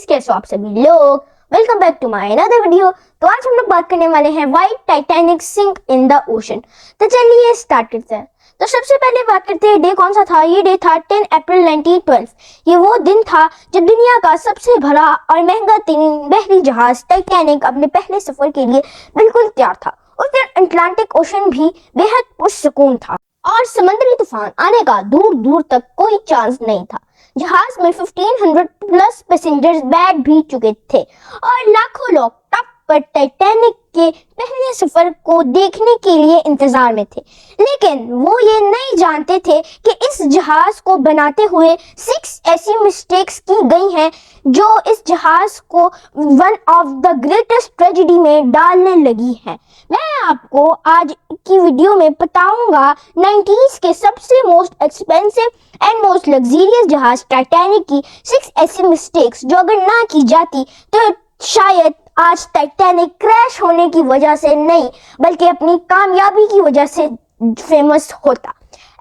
कैसे हो आप सभी लोग। Welcome back to my another video. तो आज हम लोग बात करने वाले हैं why Titanic sink in the ocean. तो चलिए स्टार्ट करते हैं। तो सबसे पहले बात करते हैं डे कौन सा था। ये डे था 10 अप्रैल 1912। ये वो दिन था जब दुनिया का सबसे बड़ा और महंगा बहरी जहाज टाइटैनिक अपने पहले सफर के लिए बिल्कुल तैयार था। उस दिन अटलांटिक ओशन भी बेहद पुरसुकून था और समुद्री तूफान आने का दूर दूर तक कोई चांस नहीं था। जहाज में 1500 प्लस पैसेंजर्स बैठ भी चुके थे और लाखों लोग तब पर टाइटैनिक के पहले सफर को देखने के लिए इंतजार में थे। लेकिन वो ये नहीं जानते थे कि इस जहाज को बनाते हुए 6 ऐसी मिस्टेक्स की गई हैं जो इस जहाज को one of the greatest tragedy में डालने लगी हैं। मैं आपको आज की वीडियो में बताऊंगा 90s के सबसे most expensive and most luxurious जहाज टाइटैनिक की 6 ऐसी मिस्टेक्स जो अगर ना की जाती तो शायद आज टाइटैनिक क्रैश होने की वजह से नहीं बल्कि अपनी कामयाबी की वजह से फेमस होता।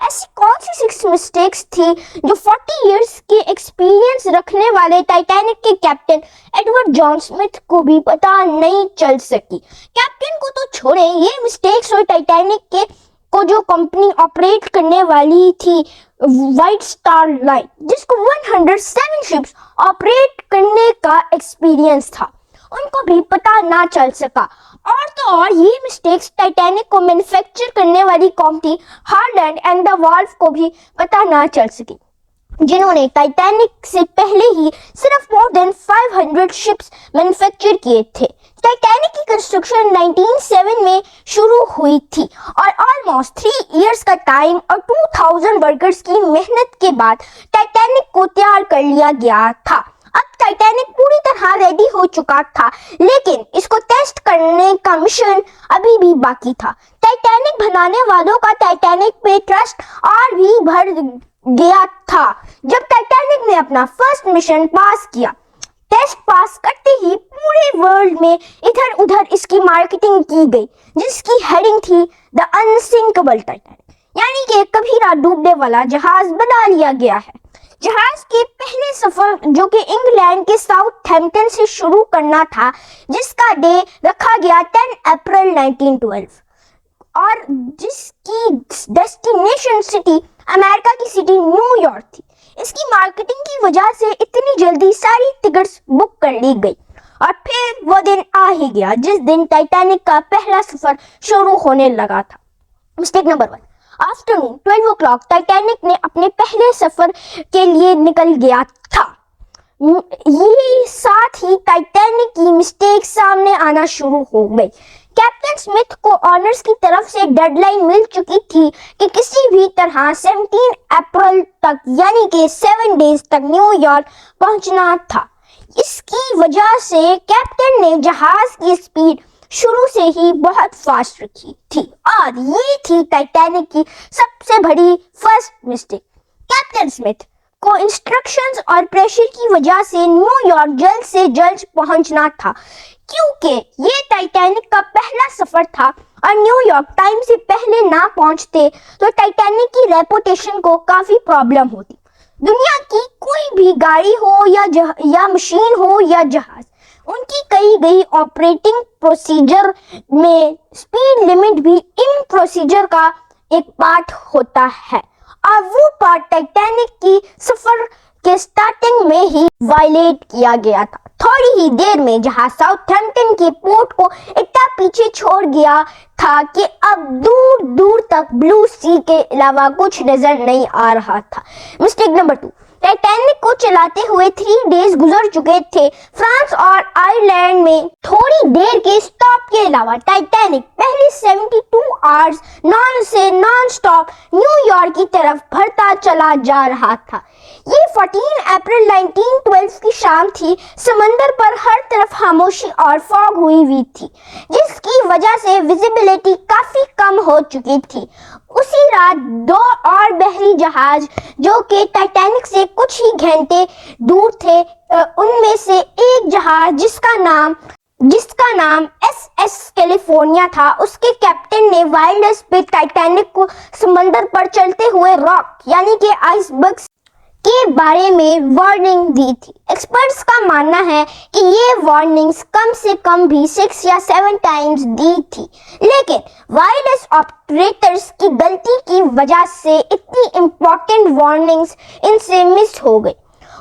ऐसी कौन सी 6 मिस्टेक्स थी जो 40 इयर्स के एक्सपीरियंस रखने वाले टाइटैनिक के कैप्टन एडवर्ड जॉन स्मिथ को भी पता नहीं चल सकी। कैप्टन को तो छोड़े, ये मिस्टेक्स हुई टाइटैनिक के को जो कंपनी ऑपरेट करने वाली थी व्हाइट स्टार लाइन, जिसको 107 शिप्स ऑपरेट करने का एक्सपीरियंस था, उनको भी पता ना चल सका। और तो और ये मिस्टेक्स टाइटैनिक को मैन्युफैक्चर करने वाली company Harland and the Wolff को भी पता ना चल सकी, जिन्होंने टाइटैनिक से पहले ही सिर्फ मोर देन 500 शिप्स मैन्युफैक्चर किए थे। टाइटैनिक की कंस्ट्रक्शन 1907 में शुरू हुई थी और ऑलमोस्ट 3 इयर्स का टाइम और 2000 वर्कर्स की मेहनत के बाद टाइटैनिक को तैयार कर लिया गया था। अब टाइटैनिक पूरी तरह रेडी हो चुका था, लेकिन इसको टेस्ट करने का मिशन अभी भी बाकी था। टाइटैनिक बनाने वालों का टाइटैनिक पे ट्रस्ट और भी बढ़ गया था जब टाइटैनिक ने अपना फर्स्ट मिशन पास किया। टेस्ट पास करते ही पूरे वर्ल्ड में इधर उधर इसकी मार्केटिंग की गई, जिसकी हेडिंग थी द अनसिंकेबल टाइटैनिक, यानी कि कभी ना डूबने वाला जहाज बना लिया गया है। जहाज के पहले सफर जो कि इंग्लैंड के साउथहैम्पटन से शुरू करना था, जिसका डे रखा गया 10 अप्रैल 1912 और जिसकी डेस्टिनेशन सिटी अमेरिका की सिटी न्यूयॉर्क थी। इसकी मार्केटिंग की वजह से इतनी जल्दी सारी टिकट्स बुक कर ली गई और फिर वो दिन आ ही गया जिस दिन टाइटैनिक का पहला सफर शुरू होने लगा था। Mistake number 1, afternoon 12 o'clock Titanic ने अपने पहले सफर के लिए निकल गया था। ये साथ ही टाइटैनिक की मिस्टेक सामने आना शुरू हो गई। कैप्टन स्मिथ को ऑनर्स की तरफ से डेडलाइन मिल चुकी थी कि किसी भी तरह 17 अप्रैल तक यानी कि 7 डेज तक न्यूयॉर्क पहुंचना था। इसकी वजह से कैप्टन ने जहाज की स्पीड शुरू से ही बहुत फास्ट रखी थी और ये थी टाइटैनिक की सबसे बड़ी फर्स्ट मिस्टेक। कैप्टन स्मिथ को इंस्ट्रक्शंस और प्रेशर की वजह से न्यूयॉर्क जल्द से जल्द पहुंचना था, क्योंकि ये टाइटैनिक का पहला सफर था और न्यूयॉर्क टाइम से पहले ना पहुंचते तो टाइटैनिक की रेपुटेशन को काफी प्रॉब्लम होती। दुनिया की कोई भी गाड़ी हो या मशीन हो या जहाज, उनकी कही गई ऑपरेटिंग प्रोसीजर में स्पीड लिमिट भी इन प्रोसीजर का एक पार्ट होता है और वो पार्ट टाइटैनिक की सफर के स्टार्टिंग में ही वायलेट किया गया था। थोड़ी ही देर में जहाज साउथहैम्पटन के पोर्ट को इतना पीछे छोड़ गया था कि अब दूर दूर तक ब्लू सी के अलावा कुछ नजर नहीं आ रहा था। मिस्टेक नंबर 2, टाइटैनिक को चलाते हुए 3 डेज गुजर चुके थे। फ्रांस और आयरलैंड में थोड़ी देर के स्टॉप के अलावा टाइटैनिक पहले 72 आवर्स नॉन स्टॉप न्यूयॉर्क की तरफ बढ़ता चला जा रहा था। ये 14 अप्रैल 1912 की शाम थी। समंदर पर हर तरफ खामोशी और फॉग हुई थी, जिसकी वजह से विजिबिलिटी काफी कम हो चुकी थी। उसी रात 2 और बहरी जहाज जो कि टाइटैनिक से कुछ ही घंटे दूर थे, उनमें से एक जहाज जिसका नाम SS कैलिफोर्निया था, उसके कैप्टन ने वाइल्ड पे टाइटैनिक को समंदर पर चलते हुए रॉक यानी कि आइसबर्ग्स کے بارے میں وارننگ دی تھی۔ ایکسپرٹس کا ماننا ہے کہ یہ وارننگز کم سے کم بھی 6 یا 7 ٹائمز دی تھی، لیکن وائرلیس آپریٹرز کی غلطی کی وجہ سے اتنی امپورٹنٹ وارننگز ان سے مس ہو گئی۔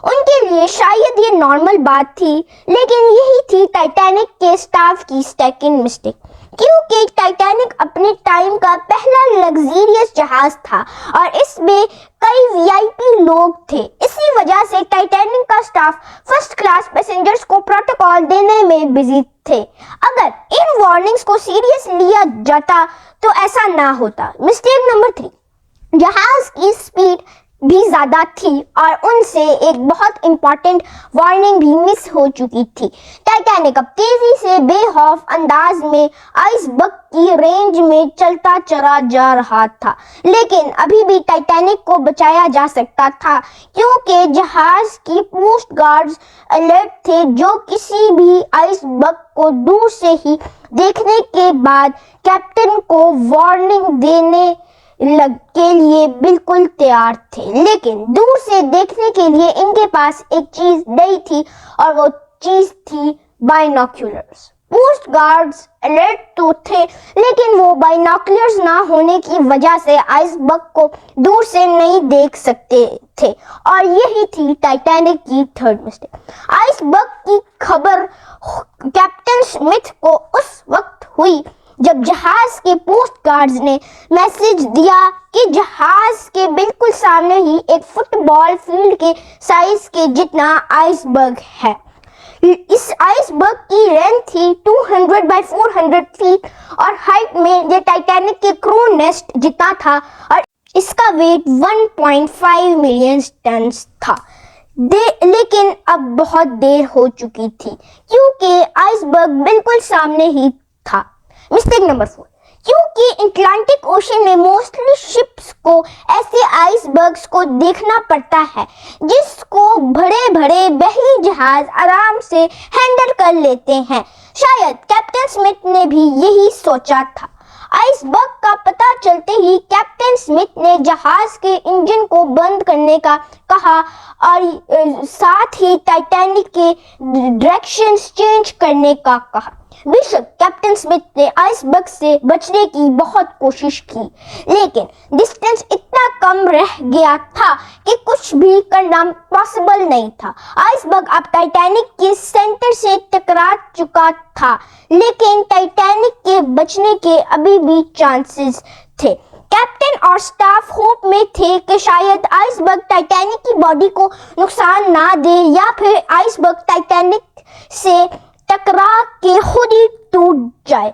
ان کے لیے شاید یہ نارمل بات تھی، لیکن یہی تھی ٹائٹینک کے اسٹاف کی سیکنڈ مسٹیک، کیونکہ ٹائٹینک اپنے ٹائم کا پہلا لگزریس جہاز تھا اور اس میں کئی VIP لوگ تھے۔ اسی وجہ سے ٹائٹینک کا اسٹاف فرسٹ کلاس پیسنجرز کو پروٹوکول دینے میں بزی تھے۔ اگر ان وارننگز کو سیریس لیا جاتا تو ایسا نہ ہوتا۔ مسٹیک نمبر 3، جہاز کی سپیڈ بھی زیادہ تھی اور ان سے ایک بہت امپورٹنٹ وارننگ بھی مس ہو چکی تھی۔ ٹائٹینک اب تیزی سے بے خوف انداز میں آئس برگ کی رینج میں چلتا چلا جا رہا تھا، لیکن ابھی بھی ٹائٹینک کو بچایا جا سکتا تھا کیونکہ جہاز کی کوسٹ گارڈز الرٹ تھے، جو کسی بھی آئس برگ کو دور سے ہی دیکھنے کے بعد کیپٹن کو وارننگ دینے کے لیے بالکل تیار تھے۔ لیکن دور سے دیکھنے کے لیے ان کے پاس ایک چیز نہیں تھی اور وہ چیز تھی بائنوکیولرز۔ کوسٹ گارڈز الرٹ تو تھے، لیکن وہ بائنوکیولرز نہ ہونے کی وجہ سے آئس برگ کو دور سے نہیں دیکھ سکتے تھے، اور یہی تھی ٹائٹینک کی تھرڈ مسٹیک۔ آئس برگ کی خبر کیپٹن اسمتھ کو اس وقت ہوئی جب جہاز کے پوسٹ گارڈز نے میسج دیا کہ جہاز کے بالکل سامنے ہی ایک فٹ بال فیلڈ کے سائز کے جتنا آئس برگ ہے۔ اس آئس برگ کی لینتھ تھی 200 بائی 400 فیٹ اور ہائٹ میں یہ ٹائٹینک کے کرو نیسٹ جتنا تھا، اور اس کا ویٹ 1.5 ملین ٹنز تھا۔ لیکن اب بہت دیر ہو چکی تھی کیونکہ آئس برگ بالکل سامنے ہی تھا۔ مسٹیک نمبر 4، کیونکہ اٹلانٹک اوشن میں موسٹلی شپس کو ایسے آئس برگز کو دیکھنا پڑتا ہے جس کو بڑے بڑے بحری جہاز آرام سے ہینڈل کر لیتے ہیں، شاید کیپٹن اسمتھ نے بھی یہی سوچا تھا۔ آئس برگ کا پتہ چلتے ہی کیپٹن اسمتھ نے جہاز کے انجن کو بند کرنے کا کہا اور ساتھ ہی ٹائٹینک کے ڈائریکشنز چینج کرنے کا کہا۔ بے شک کیپٹن اسمتھ نے آئس برگ سے بچنے کی بہت کوشش کی، لیکن ڈسٹینس اتنا کم رہ گیا تھا کہ کچھ بھی کرنا پاسبل نہیں تھا۔ آئس برگ اب ٹائٹینک کے سینٹر سے ٹکرا چکا تھا، لیکن ٹائٹینک کے بچنے کے ابھی بھی چانسز تھے۔ کیپٹن اور سٹاف ہوپ میں تھے کہ شاید آئس برگ ٹائٹینک کی باڈی کو نقصان نہ دے یا پھر آئس برگ ٹائٹینک سے ٹکرا کے خود ہی ٹوٹ جائے،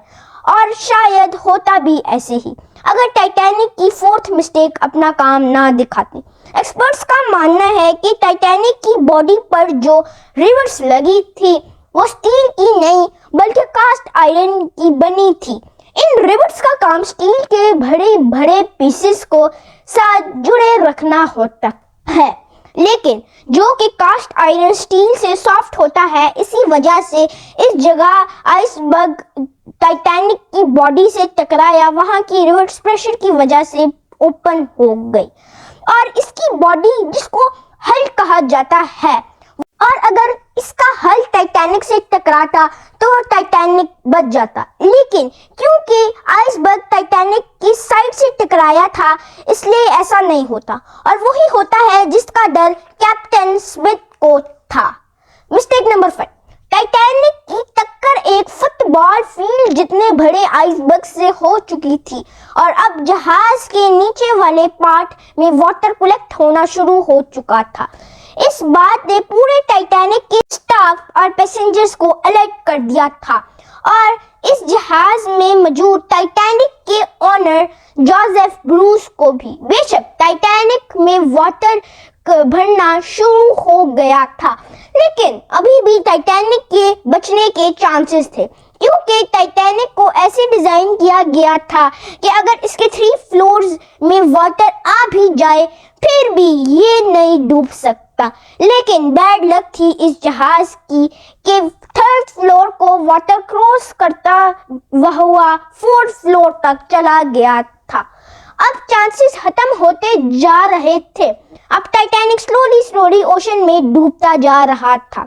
اور شاید ہوتا بھی ایسے ہی اگر ٹائٹینک کی فورتھ مسٹیک اپنا کام نہ دکھاتی۔ ایکسپرٹس کا ماننا ہے کہ ٹائٹینک کی باڈی پر جو ریورس لگی تھی وہ اسٹیل کی نہیں بلکہ کاسٹ آئرن کی بنی تھی۔ ان ریورس کا کام اسٹیل کے بڑے بڑے پیسز کو ساتھ جڑے رکھنا ہوتا ہے، لیکن جو کہ کاسٹ آئرن اسٹیل سے سافٹ ہوتا ہے، اسی وجہ سے اس جگہ آئس برگ ٹائٹینک کی باڈی سے ٹکرایا، وہاں کی ریورس پریشر کی وجہ سے اوپن ہو گئی، اور اس کی باڈی جس کو ہل کہا جاتا ہے، اور اگر اس کا ہل ٹائٹینک سے ٹکراتا تو ٹائٹینک بچ جاتا، لیکن کیونکہ آئس برگ ٹائٹینک کی سائڈ سے ٹکرایا تھا اس لیے ایسا نہیں ہوتا، اور وہی ہوتا ہے جس کا ڈر کیپٹن اسمتھ کو تھا۔ مسٹیک نمبر 5، ٹائٹینک کی ٹکر ایک فٹ بال فیلڈ جتنے بڑے آئس برگ سے ہو چکی تھی، اور اب جہاز کے نیچے والے پارٹ میں واٹر کلیکٹ ہونا شروع ہو چکا تھا۔ اس بات نے پورے ٹائٹینک کے اسٹاف اور پیسنجرز کو الرٹ کر دیا تھا، اور اس جہاز میں موجود ٹائٹینک کے اونر جوزف بروس کو بھی۔ بے شک ٹائٹینک میں واٹر بھرنا شروع ہو گیا تھا، لیکن ابھی بھی ٹائٹینک کے بچنے کے چانسز تھے، کیونکہ ٹائٹینک کو ایسے ڈیزائن کیا گیا تھا کہ اگر اس کے 3 فلورز میں واٹر آ بھی جائے پھر بھی یہ نہیں ڈوب سکتا، لیکن بیڈ لک تھی اس جہاز کی کہ 3rd فلور کو واٹر کراس کرتا ہوا 4th فلور تک چلا گیا تھا۔ अब चांसेस खत्म होते जा रहे थे। अब टाइटैनिक स्लोली ओशन में डूबता जा रहा था।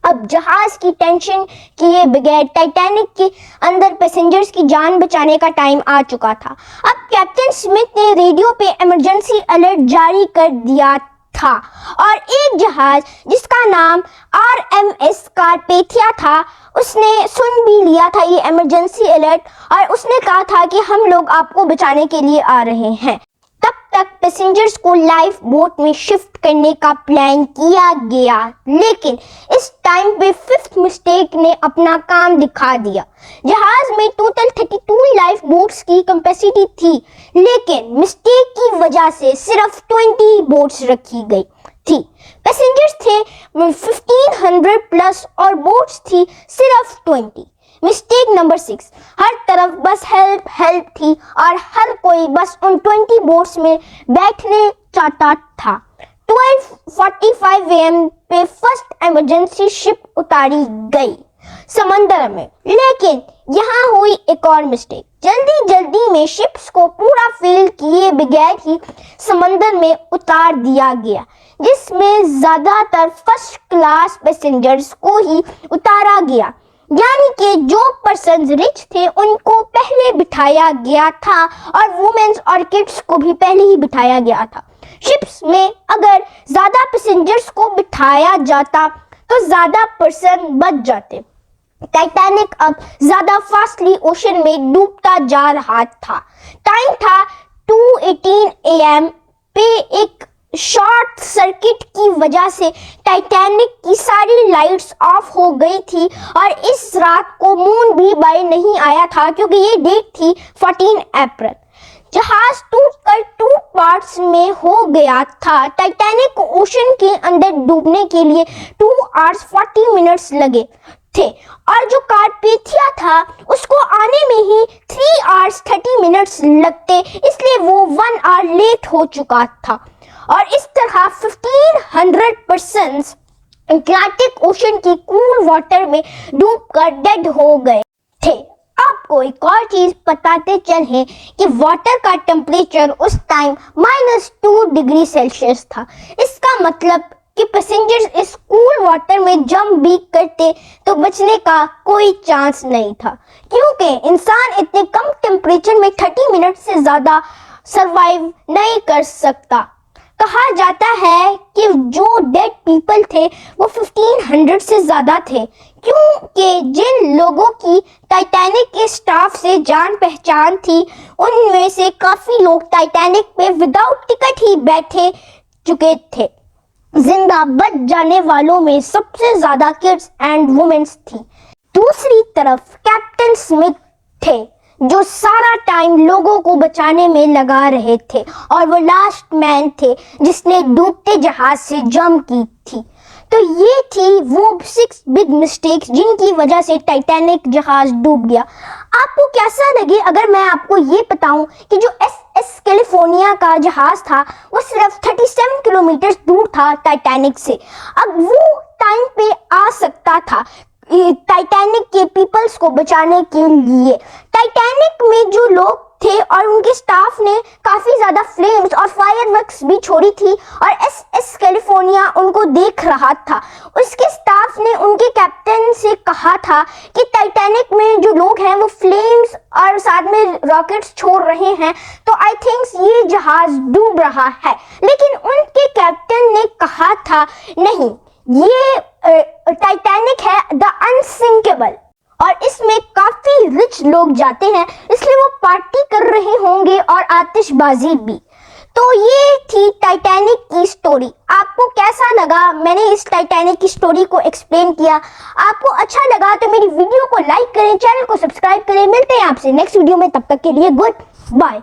अब जहाज की टेंशन किए बगैर टाइटैनिक के अंदर पैसेंजर्स की जान बचाने का टाइम आ चुका था। अब कैप्टन स्मिथ ने रेडियो पे इमरजेंसी अलर्ट जारी कर दिया था और एक जहाज जिसका नाम RMS कारपेथिया था, उसने सुन भी लिया था ये इमरजेंसी अलर्ट और उसने कहा था कि हम लोग आपको बचाने के लिए आ रहे हैं। तब तक पैसेंजर्स को लाइफ बोट में शिफ्ट करने का प्लान किया गया, लेकिन इस टाइम पे फिफ्थ मिस्टेक ने अपना काम दिखा दिया। जहाज में टोटल 32 लाइफ बोट्स की कैपेसिटी थी, लेकिन मिस्टेक की वजह से सिर्फ 20 बोट्स रखी गई थी। पैसेंजर्स थे 1500 प्लस और बोट्स थी सिर्फ 20। मिस्टेक नंबर 6, हर तरफ बस हेल्प हेल्प थी और हर कोई बस उन 20 बोट्स में बैठने चाहता था। 12:45 AM पे फर्स्ट इमरजेंसी शिप उतारी गई समंदर में, लेकिन यहाँ हुई एक और मिस्टेक। जल्दी में शिप्स को पूरा फिल किए बगैर ही समंदर में उतार दिया गया, जिसमें ज्यादातर फर्स्ट क्लास पैसेंजर्स को ही उतारा गया, यानी कि जो पर्सन रिच थे उनको पहले बिठाया गया था और वुमेन्स और किड्स को भी पहले ही बिठाया गया था। शिप्स में अगर ज्यादा पैसेंजर्स को बिठाया जाता तो ज्यादा पर्सन बच जाते। टाइटैनिक अब ज्यादा फास्टली ओशन में डूबता जा रहा था। टाइम था 2:18 AM पे एक शॉर्ट सर्किट की वजह से टाइटैनिक की सारी लाइट्स ऑफ हो गई थी और इस रात को मून भी बाय नहीं आया था, क्योंकि ये डेट थी 14 अप्रैल। जहाज टूटकर 2 पार्ट्स में हो गया था। टाइटैनिक को ओशन के अंदर डूबने के लिए 2 hours 40 minutes लगे थे और जो कारपेथिया था उसको आने में ही 3 hours 30 minutes लगते, इसलिए वो 1 hour लेट हो चुका था और इस तरह 1500 पर्सन्स अटलांटिक ओशन की कूल वाटर में डूबकर डेड हो गए थे। आपको एक और चीज बताते चले कि वाटर का टेम्परेचर उस टाइम -2 डिग्री सेल्सियस था। इसका मतलब कि पैसेंजर्स इस कूल वाटर में जंप भी करते तो बचने का कोई चांस नहीं था, क्योंकि इंसान इतने कम टेम्परेचर में 30 मिनट से ज्यादा सरवाइव नहीं कर सकता। कहा जाता है कि जो डेड पीपल थे वो 1500 से ज्यादा थे, क्योंकि जिन लोगों की टाइटैनिक के स्टाफ से जान पहचान थी उनमें से काफी लोग टाइटैनिक पे विदाउट टिकट ही बैठे चुके थे। जिंदा बच जाने वालों में सबसे ज्यादा किड्स एंड वुमेन्स थी। दूसरी तरफ कैप्टन स्मिथ थे जो सारा टाइम लोगों को बचाने में लगा रहे थे और वो लास्ट मैन थे जिसने डूबते जहाज से जंप की थी। तो ये थी वो 6 बिग मिस्टेक्स जिनकी वजह से टाइटैनिक जहाज डूब गया। आपको कैसा लगे अगर मैं आपको ये बताऊं कि जो SS कैलिफोर्निया का जहाज था वो सिर्फ 37 किलोमीटर दूर था टाइटैनिक से। अब वो टाइम पे आ सकता था टाइटैनिक के पीपल्स को बचाने के लिए। टाइटैनिक में जो लोग थे और उनके स्टाफ ने काफी ज्यादा फ्लेम्स और फायरवर्क्स भी छोड़ी थी और SS कैलिफोर्निया उनको देख रहा था। उसके स्टाफ ने उनके कैप्टन से कहा था कि टाइटैनिक में जो लोग हैं वो फ्लेम्स और साथ में रॉकेट्स छोड़ रहे हैं, तो आई थिंक ये जहाज डूब रहा है। लेकिन उनके कैप्टन ने कहा था नहीं, ये टाइटैनिक है द अनसिंकेबल और इसमें काफी रिच लोग जाते हैं, इसलिए वो पार्टी कर रहे होंगे और आतिशबाजी भी। तो ये थी टाइटैनिक की स्टोरी। आपको कैसा लगा? मैंने इस टाइटैनिक की स्टोरी को एक्सप्लेन किया। आपको अच्छा लगा तो मेरी वीडियो को लाइक करें, चैनल को सब्सक्राइब करें। मिलते हैं आपसे नेक्स्ट वीडियो में, तब तक के लिए गुड बाय।